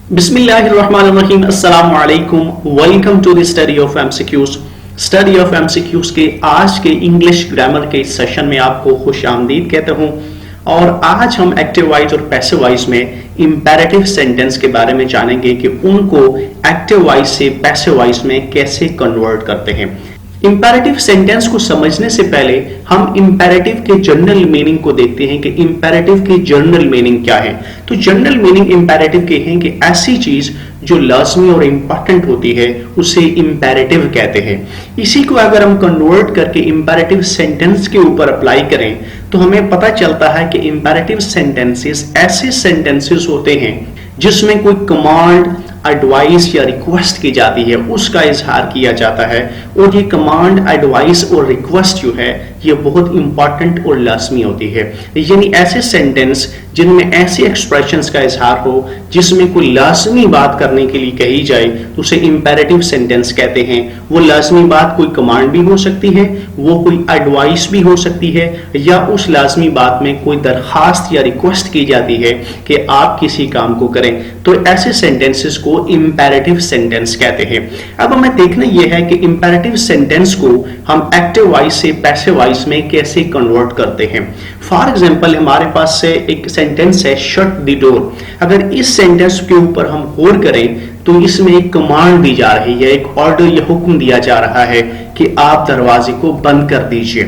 बिस्मिल्लाहिर्रहमानिर्रहीम अस्सलामु अलैकुम। Welcome to the study of MCQs. Study of MCQs के आज के इंग्लिश ग्रामर के सेशन में आपको खुशामदीद कहता हूं। और आज हम एक्टिव वॉइस और पैसिव वॉइस में इंपेरेटिव सेंटेंस के बारे में जानेंगे कि उनको एक्टिव वॉइस से पैसिव वॉइस में कैसे कन्वर्ट करते हैं। इंपेरेटिव सेंटेंस को समझने से पहले हम इंपेरेटिव के जनरल मीनिंग को देखते हैं कि इंपेरेटिव की जनरल मीनिंग क्या है। तो जनरल मीनिंग इंपेरेटिव के हैं कि ऐसी चीज जो लाजमी और इंपॉर्टेंट होती है उसे इंपेरेटिव कहते हैं। इसी को अगर हम कन्वर्ट करके इंपेरेटिव सेंटेंस के ऊपर अप्लाई करें तो हमें पता चलता है कि इंपेरेटिव सेंटेंसेस ऐसे सेंटेंसेस होते हैं जिसमें कोई कमांड, एडवाइस या रिक्वेस्ट की जाती है, उसका इजहार किया जाता है। और ये कमांड, एडवाइस और रिक्वेस्ट जो है ये बहुत इंपॉर्टेंट और लाजमी होती है। यानी ऐसे सेंटेंस जिनमें ऐसे एक्सप्रेशंस का इजहार हो जिसमें कोई लाजमी बात करने के लिए कही जाए तो उसे इंपेरेटिव सेंटेंस कहते हैं। वो लाजमी बात कोई कमांड भी हो सकती है, वो कोई एडवाइस भी हो सकती है, या उस लाजमी बात में कोई दरखास्त या रिक्वेस्ट की जाती है कि आप किसी काम को करें। तो ऐसे सेंटेंसेस को इंपेरेटिव सेंटेंस कहते हैं। अब हमें देखना यह है कि इंपेरेटिव सेंटेंस को हम एक्टिव वॉइस से पैसिव वॉइस में कैसे कन्वर्ट करते हैं। फॉर एग्जांपल हमारे पास से एक सेंटेंस है शट द डोर। अगर इस सेंटेंस के ऊपर हम गौर करें तो इसमें एक कमांड दी जा रही है, एक ऑर्डर या हुक्म दिया जा रहा है कि आप दरवाजे को बंद कर दीजिए।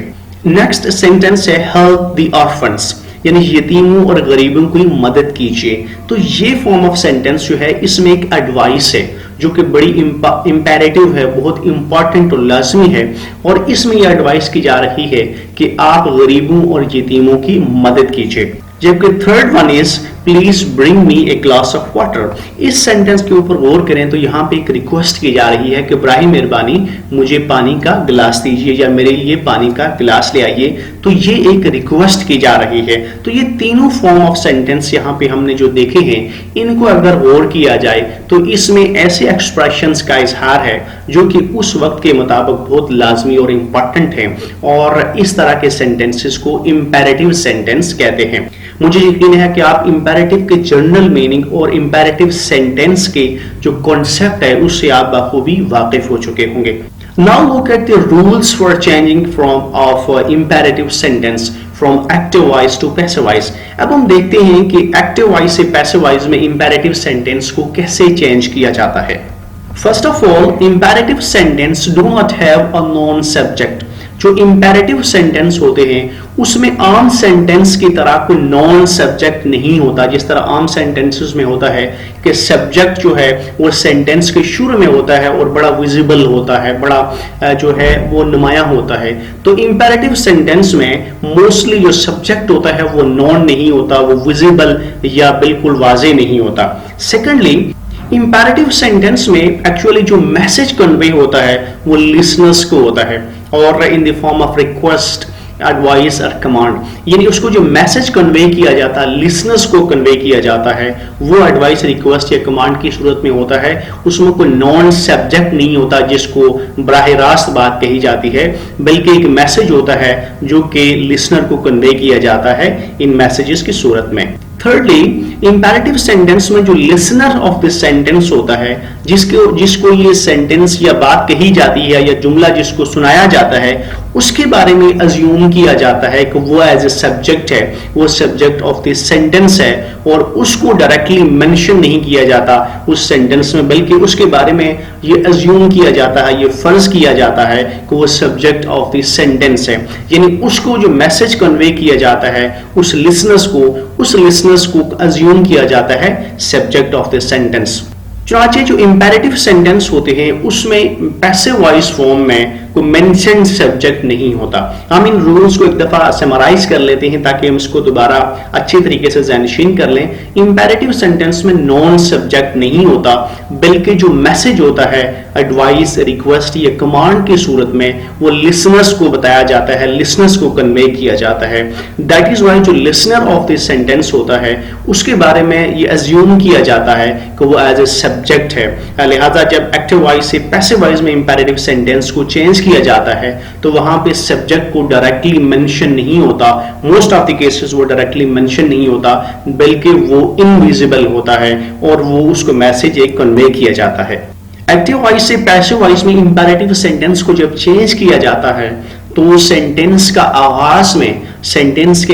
नेक्स्ट सेंटेंस है हेल्प द ऑर्फन्स, यानी यतीमों और गरीबों की मदद कीजिए। तो ये फॉर्म ऑफ सेंटेंस जो है इसमें एक एडवाइस है जो कि बड़ी इंपेरेटिव है, बहुत इंपॉर्टेंट और लाजमी है। और इसमें यह एडवाइस की जा रही है कि आप गरीबों और यतीमों की मदद कीजिए। जबकि third one is please bring me a glass of water. इस सेंटेंस के ऊपर गौर करें तो यहाँ पे एक रिक्वेस्ट की जा रही है कि बराए मेहरबानी मुझे पानी का गिलास दीजिए या मेरे लिए पानी का गिलास ले आइए। तो ये एक रिक्वेस्ट की जा रही है। तो ये तीनों फॉर्म ऑफ सेंटेंस यहाँ पे हमने जो देखे हैं इनको अगर गौर किया जाए तो इसमें ऐसे एक्सप्रेशंस का इजहार है जो कि उस वक्त के मुताबिक बहुत लाजमी और इंपॉर्टेंट है। और इस तरह के सेंटेंसेस को इंपेरेटिव सेंटेंस कहते हैं। मुझे यकीन है कि आप इंपेरेटिव के जनरल मीनिंग और इंपेरेटिव सेंटेंस के जो कॉन्सेप्ट है उससे आप बखूबी वाकिफ हो चुके होंगे। Now look at the rules for changing of imperative sentence from active voice to passive voice। अब हम देखते हैं कि एक्टिव वॉइस से पैसिव वॉइस में इंपेरेटिव सेंटेंस को कैसे चेंज किया जाता है। First of all, imperative sentence do not have a non subject. जो इंपेरेटिव सेंटेंस होते हैं उसमें आम सेंटेंस की तरह कोई नॉन सब्जेक्ट नहीं होता। जिस तरह आम सेंटेंसेस में होता है कि सब्जेक्ट जो है वो सेंटेंस के शुरू में होता है और बड़ा विजिबल होता है, बड़ा जो है वो नुमाया होता है। तो इंपेरेटिव सेंटेंस में मोस्टली जो सब्जेक्ट होता है वो नॉन नहीं होता, वो विजिबल या बिल्कुल वाजे नहीं होता। सेकेंडली, इंपेरेटिव सेंटेंस में एक्चुअली जो मैसेज कन्वे होता है वो लिसनर्स को होता है और in the form of request, advice और कमांड। यानी उसको जो मैसेज कन्वे किया जाता है, लिसनर्स को कन्वे किया जाता है, वो एडवाइस, रिक्वेस्ट या कमांड की सूरत में होता है। उसमें कोई नॉन सब्जेक्ट नहीं होता जिसको बराह रास्त बात कही जाती है, बल्कि एक मैसेज होता है जो कि लिसनर को कन्वे किया जाता है इन मैसेजेस की सूरत में। थर्डली, इंपेरेटिव सेंटेंस में जो लिसनर ऑफ दिस सेंटेंस होता है, जिसको ये सेंटेंस या बात कही जाती है या जुमला जिसको सुनाया जाता है, उसके बारे में अज्यूम किया जाता है कि वो एज ए सब्जेक्ट है, वो सब्जेक्ट ऑफ दिस सेंटेंस है और उसको डायरेक्टली मेंशन नहीं किया जाता उस सेंटेंस में, बल्कि उसके बारे में ये अज्यूम किया जाता है, ये फर्ज किया जाता है कि वो सब्जेक्ट ऑफ दिस सेंटेंस है। यानी उसको जो मैसेज कन्वे किया जाता है उस लिसनर्स को अज्यूम किया जाता है सब्जेक्ट ऑफ दिस सेंटेंस। चुनांचे जो इंपेरेटिव सेंटेंस होते हैं उसमें पैसिव वॉइस फॉर्म में कोई मेंशन सब्जेक्ट नहीं होता। हम इन रूल्स को एक दफा समराइज कर लेते हैं ताकि हम इसको दोबारा अच्छी तरीके से ज़हनशीन कर लें। इंपेरेटिव सेंटेंस में नॉन सब्जेक्ट नहीं होता, बल्कि जो मैसेज होता है, एडवाइस, रिक्वेस्ट या कमांड की सूरत में, वो लिसनर्स को बताया जाता है, लिसनर्स को कन्वे किया जाता है। दैट इज वाई जो लिसनर ऑफ दिस सेंटेंस होता है उसके बारे में ये अज्यूम किया जाता है कि वो एज ए सब्जेक्ट है। लिहाजा जब एक्टिव वॉइस से पैसिव वॉइस में इंपेरेटिव सेंटेंस को चेंज किया जाता है तो वहां पे सब्जेक्ट को डायरेक्टली मेंशन नहीं होता, मोस्ट ऑफ द केसेस वो डायरेक्टली मेंशन नहीं होता, बल्कि वो इनविजिबल होता है और वो उसको मैसेज एक कन्वे किया जाता है। एक्टिव वॉइस से पैसिव वॉइस में इंपेरेटिव सेंटेंस को जब चेंज किया जाता है तो सेंटेंस के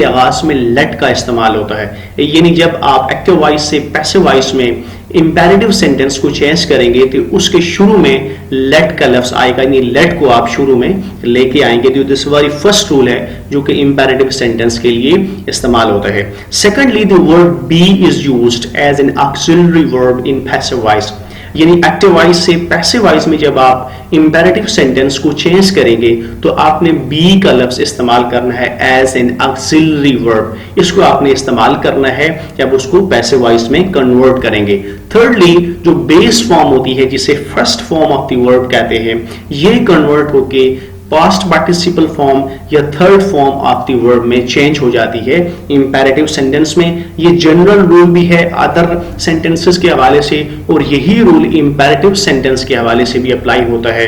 आगाज में लेट का इस्तेमाल होता है। यानी जब आप एक्टिव वॉइस से पैसिव वॉइस में इंपेरेटिव सेंटेंस को चेंज करेंगे तो उसके शुरू में लेट का लफ्ज आएगा, यानी लेट को आप शुरू में लेके आएंगे। तो दिस वेरी फर्स्ट रूल है जो कि इंपेरेटिव सेंटेंस के लिए इस्तेमाल होता है। Secondly, the word be is used as an auxiliary verb in passive voice, यानी एक्टिव वॉइस से पैसिव वॉइस में जब आप इंपेरेटिव सेंटेंस को चेंज करेंगे तो आपने बी का लफ्ज इस्तेमाल करना है एज एन ऑक्सिलरी वर्ब। इसको आपने इस्तेमाल करना है जब उसको पैसिव वॉइस में कन्वर्ट करेंगे। थर्डली, जो बेस फॉर्म होती है जिसे first form of the verb कहते हैं, ये कन्वर्ट होके पास्ट पार्टिसिपल फॉर्म या third form of the verb में चेंज हो जाती है इंपेरेटिव सेंटेंस में। ये जनरल रूल भी है अदर सेंटेंसेस के हवाले से और यही रूल इंपेरेटिव सेंटेंस के हवाले से भी अप्लाई होता है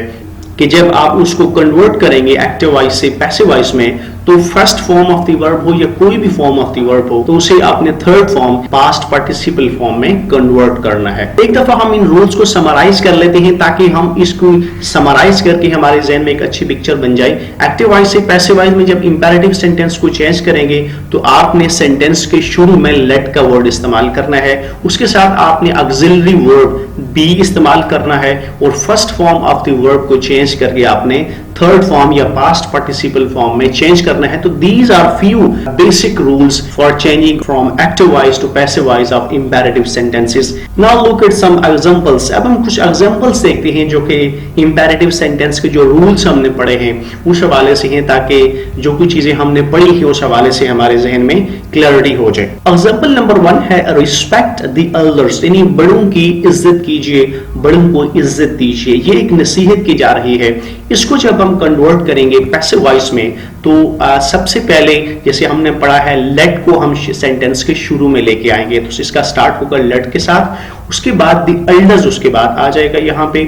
कि जब आप उसको कन्वर्ट करेंगे एक्टिव वॉइस से पैसिव वॉइस में तो first form of the verb हो या कोई भी फॉर्म ऑफ द वर्ब हो तो उसे आपने third form past participle form में कन्वर्ट करना है। एक दफा हम इन रूल्स को समराइज कर लेते हैं ताकि हम इसको समराइज करके हमारे जहन में एक अच्छी पिक्चर बन जाए। एक्टिव वॉइस से पैसिव वॉइस में जब इंपेरेटिव सेंटेंस को चेंज करेंगे तो आपने सेंटेंस के शुरू में लेट का वर्ड इस्तेमाल करना है, उसके साथ आपने ऑक्सिलरी वर्ब बी इस्तेमाल करना है और first form of the verb को चेंज करके आपने थर्ड फॉर्म या पास्ट पार्टिसिपल फॉर्म में चेंज करना है। तो these are few basic rules for changing from active voice to passive voice of imperative sentences. Now look at some examples. अब हम कुछ एग्जांपल्स देखते हैं जो कि इंपेरेटिव सेंटेंस के जो रूल्स हमने पढ़े हैं उस हवाले से हैं, ताकि जो कुछ चीजें हमने पढ़ी है उस हवाले से हमारे जहन में क्लैरिटी हो जाए। एग्जांपल नंबर 1 है रिस्पेक्ट द एल्डर्स, यानी बड़ों की इज्जत कीजिए, बड़ों को इज्जत दीजिए। ये एक नसीहत की जा रही है। इसको जब हम कन्वर्ट करेंगे पैसिव वॉइस में तो सबसे पहले जैसे हमने पढ़ा है लेट को हम सेंटेंस के शुरू में लेके आएंगे, तो इसका स्टार्ट होगा लेट के साथ, उसके बाद द एल्डर्स उसके बाद आ जाएगा, यहाँ पे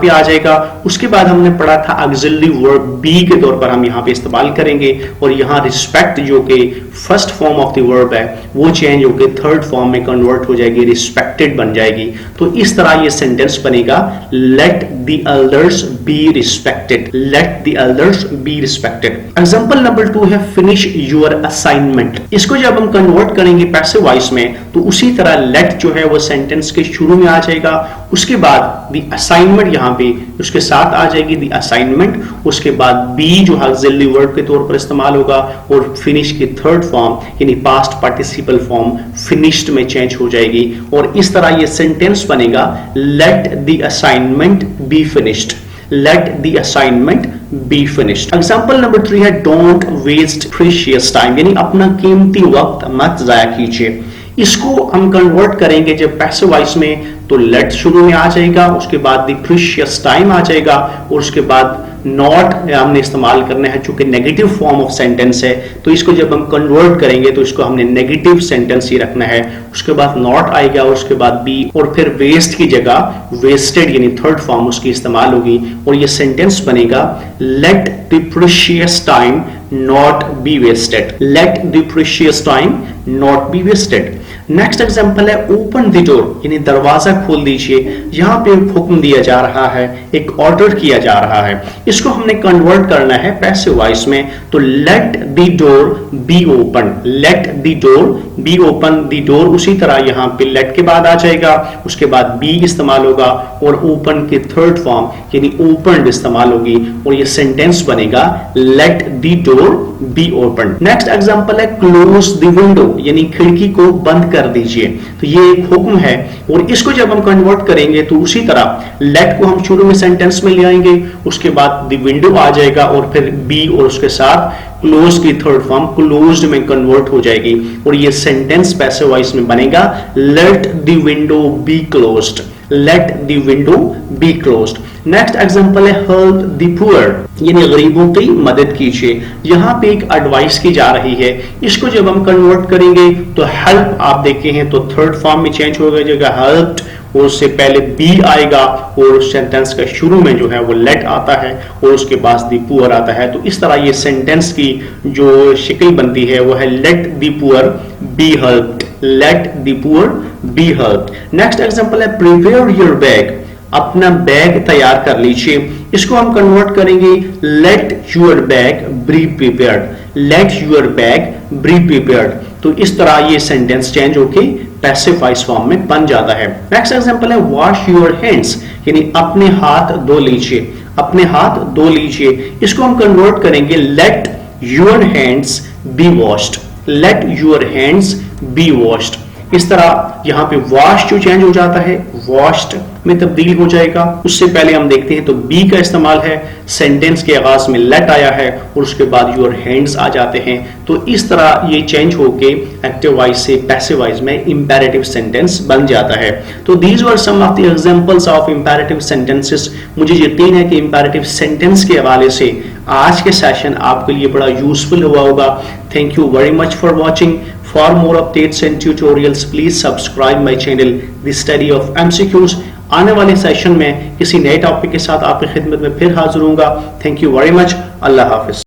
आ जाएगा। उसके बाद हमने पढ़ा था ऑक्सिलरी वर्ब बी के तौर पर हम यहाँ पे इस्तेमाल करेंगे और यहाँ रिस्पेक्ट जो कि first form of the verb है वो चेंज होकर थर्ड फॉर्म में कन्वर्ट हो जाएगी, रिस्पेक्टेड बन जाएगी। तो इस तरह ये सेंटेंस बनेगा let the elders be respected, let the elders be respected. Example number 2 है फिनिश योर असाइनमेंट। इसको जब हम कन्वर्ट करेंगे पैसिव वॉइस में तो उसी तरह लेट जो है वो सेंटेंस के शुरू में आ जाएगा, उसके बाद द असाइनमेंट यहाँ पे उसके साथ आ जाएगी द असाइनमेंट, उसके बाद बी जो ऑक्सिलरी वर्ब के तौर पर इस्तेमाल होगा और फिनिश की थर्ड फॉर्म यानी पास्ट पार्टिसिपल फॉर्म फिनिश्ड में चेंज हो जाएगी और इस तरह ये सेंटेंस बनेगा let the assignment be finished, let the assignment be finished। Example number 3 है don't waste precious time, यानी अपना कीमती वक्त मत जाया कीजिए। इसको हम कन्वर्ट करेंगे जब पैसिव वॉइस में तो लेट शुरू में आ जाएगा, उसके बाद द प्रीशियस टाइम आ जाएगा और उसके बाद नॉट हमने इस्तेमाल करना है चूंकि नेगेटिव फॉर्म ऑफ सेंटेंस है, तो इसको जब हम कन्वर्ट करेंगे तो इसको हमने नेगेटिव सेंटेंस ही रखना है, उसके बाद नॉट आएगा और उसके बाद बी और फिर वेस्ट की जगह वेस्टेड यानी थर्ड फॉर्म उसकी इस्तेमाल होगी और ये सेंटेंस बनेगा let the precious time not be wasted, let the precious time not be wasted. Next example है ओपन द डोर, यानी दरवाजा खोल दीजिए। यहाँ पे एक हुक्म दिया जा रहा है, एक ऑर्डर किया जा रहा है, इसको हमने कन्वर्ट करना है पैसिव वॉइस में तो let the door be open, let the door be open. The door उसी तरह यहाँ पे लेट के बाद आ जाएगा, उसके बाद बी इस्तेमाल होगा और ओपन की थर्ड फॉर्म यानी ओपन इस्तेमाल होगी और ये सेंटेंस बनेगा let the door be open. Next example है क्लोज द विंडो, यानी खिड़की को बंद कर दीजिए। तो ये एक हुक्म है और इसको जब हम कन्वर्ट करेंगे तो उसी तरह लेट को हम शुरू में सेंटेंस में ले आएंगे, उसके बाद द विंडो आ जाएगा और फिर बी और उसके साथ क्लोज की थर्ड फॉर्म क्लोज्ड में कन्वर्ट हो जाएगी और ये सेंटेंस पैसिव वॉइस में बनेगा let the window be closed, let the window be closed. Next example है हेल्प द पुअर, यानी गरीबों की मदद कीजिए। यहाँ पे एक एडवाइस की जा रही है, इसको जब हम कन्वर्ट करेंगे तो हेल्प आप देखे हैं तो थर्ड फॉर्म में चेंज हो जाएगा हेल्प्ड, और उससे पहले बी आएगा और सेंटेंस का शुरू में जो है वो लेट आता है और उसके बाद दी पुअर आता है। तो इस तरह ये सेंटेंस की जो शक्ल बनती है वो है let the poor be helped, let the poor be helped. Next example है प्रिपेयर योर बैग, अपना बैग तैयार कर लीजिए। इसको हम कन्वर्ट करेंगे let your bag be prepared, let your bag be prepared. तो इस तरह ये सेंटेंस चेंज होके पैसिव वॉइस फॉर्म में बन जाता है। नेक्स्ट एग्जांपल है वॉश योर हैंड्स, यानी अपने हाथ धो लीजिए, अपने हाथ धो लीजिए। इसको हम कन्वर्ट करेंगे let your hands B washed, let your hands B washed. इस तरह यहाँ पे वॉश जो चेंज हो जाता है वॉश्ड में तब्दील हो जाएगा। उससे पहले हम देखते हैं तो बी का इस्तेमाल है, सेंटेंस के आगाज में लेट आया है और उसके बाद योर हैंड्स आ जाते हैं। तो इस तरह ये चेंज होके एक्टिव वॉइस से पैसिव वॉइस में इंपेरेटिव सेंटेंस बन जाता है। तो these were some of the examples of imperative sentences. मुझे यकीन है कि इंपेरेटिव सेंटेंस के हवाले से आज के सेशन आपके लिए बड़ा यूजफुल हुआ होगा। Thank you very much for watching. For more updates and tutorials, please subscribe my channel, The Study of MCQs। आने वाले सेशन में किसी नए टॉपिक के साथ आपकी खिदमत में फिर हाजिर होऊंगा। Thank you very much. Allah Hafiz.